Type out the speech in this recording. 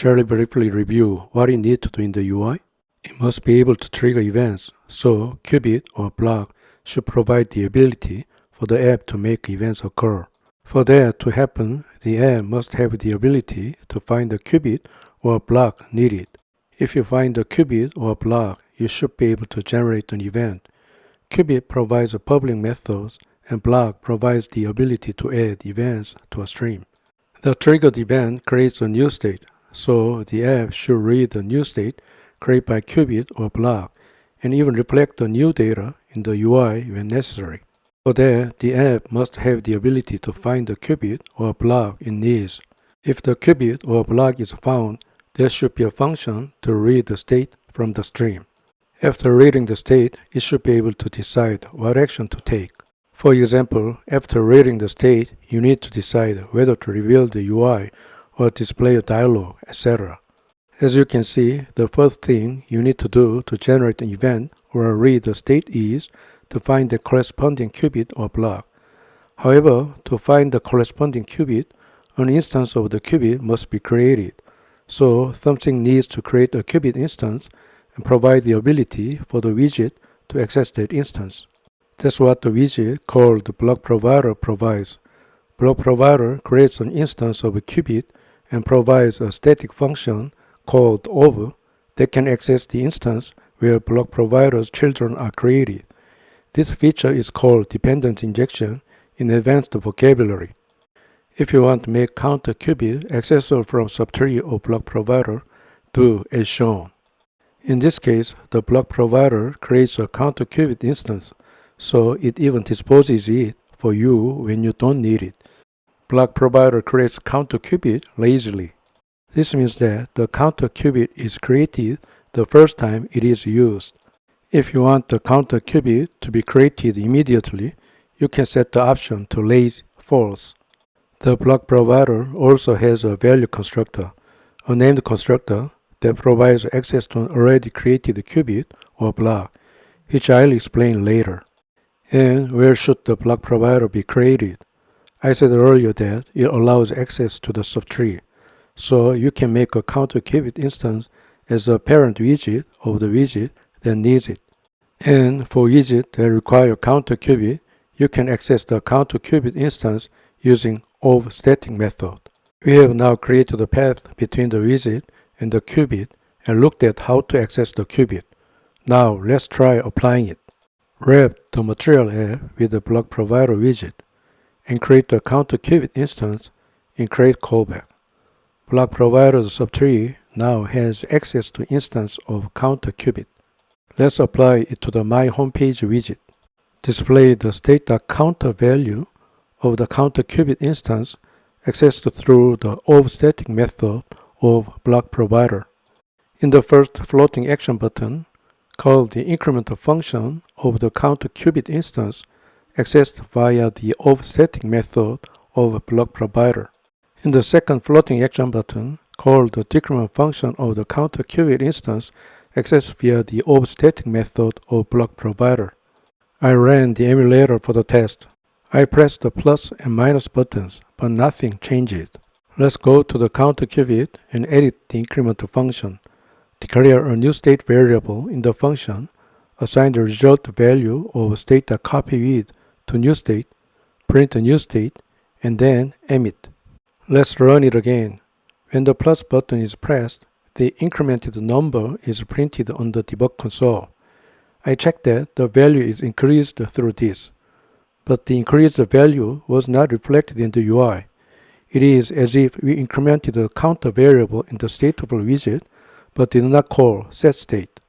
Shall we briefly review what you need to do in the UI? It must be able to trigger events, so Qubit or Bloc should provide the ability for the app to make events occur. For that to happen, the app must have the ability to find the qubit or block needed. If you find the qubit or block, you should be able to generate an event. Qubit provides a public methods, and Bloc provides the ability to add events to a stream. The triggered event creates a new state, so the app should read the new state created by qubit or block and even reflect the new data in the UI when necessary. For that, the app must have the ability to find the qubit or block it needs. If the qubit or block is found, there should be a function to read the state from the stream. After reading the state, it should be able to decide what action to take. For example, after reading the state, you need to decide whether to reveal the UI or display a dialog, etc. As you can see, the first thing you need to do to generate an event or read the state is to find the corresponding qubit or block. However, to find the corresponding qubit, an instance of the qubit must be created. So something needs to create a qubit instance and provide the ability for the widget to access that instance. That's what the widget called the block provider provides. Block provider creates an instance of a qubit and provides a static function called of that can access the instance where block provider's children are created. This feature is called dependent injection in advanced vocabulary. If you want to make counter qubit accessible from subtree of block provider, do as shown. In this case, the block provider creates a counter qubit instance, so it even disposes it for you when you don't need it. Block provider creates counter qubit lazily. This means that the counter qubit is created the first time it is used. If you want the counter qubit to be created immediately, you can set the option to lazy false. The block provider also has a value constructor, a named constructor that provides access to an already created qubit or block, which I'll explain later. And where should the block provider be created? I said earlier that it allows access to the subtree, so you can make a counter qubit instance as a parent widget of the widget that needs it. And for widgets that require counter qubit, you can access the counter qubit instance using of static method. We have now created a path between the widget and the qubit and looked at how to access the qubit. Now let's try applying it. Wrap the material app with the block provider widget and create the counter qubit instance in create callback. Block provider's subtree now has access to instance of counter qubit. Let's apply it to the My Homepage widget. Display the state.counter value of the counter qubit instance accessed through the of static method of block provider. In the first floating action button, call the incremental function of the counter qubit instance accessed via the of static method of block provider. In the second floating action button, call the decrement function of the counter qubit instance accessed via the of static method of block provider. I ran the emulator for the test. I pressed the plus and minus buttons, but nothing changed. Let's go to the counter qubit and edit the incremental function. Declare a new state variable in the function, assign the result value of state.copyWidth to new state, print the new state, and then emit. Let's run it again. When the plus button is pressed, the incremented number is printed on the debug console. I checked that the value is increased through this, but the increased value was not reflected in the UI. It is as if we incremented the counter variable in the state of a widget, but did not call setState.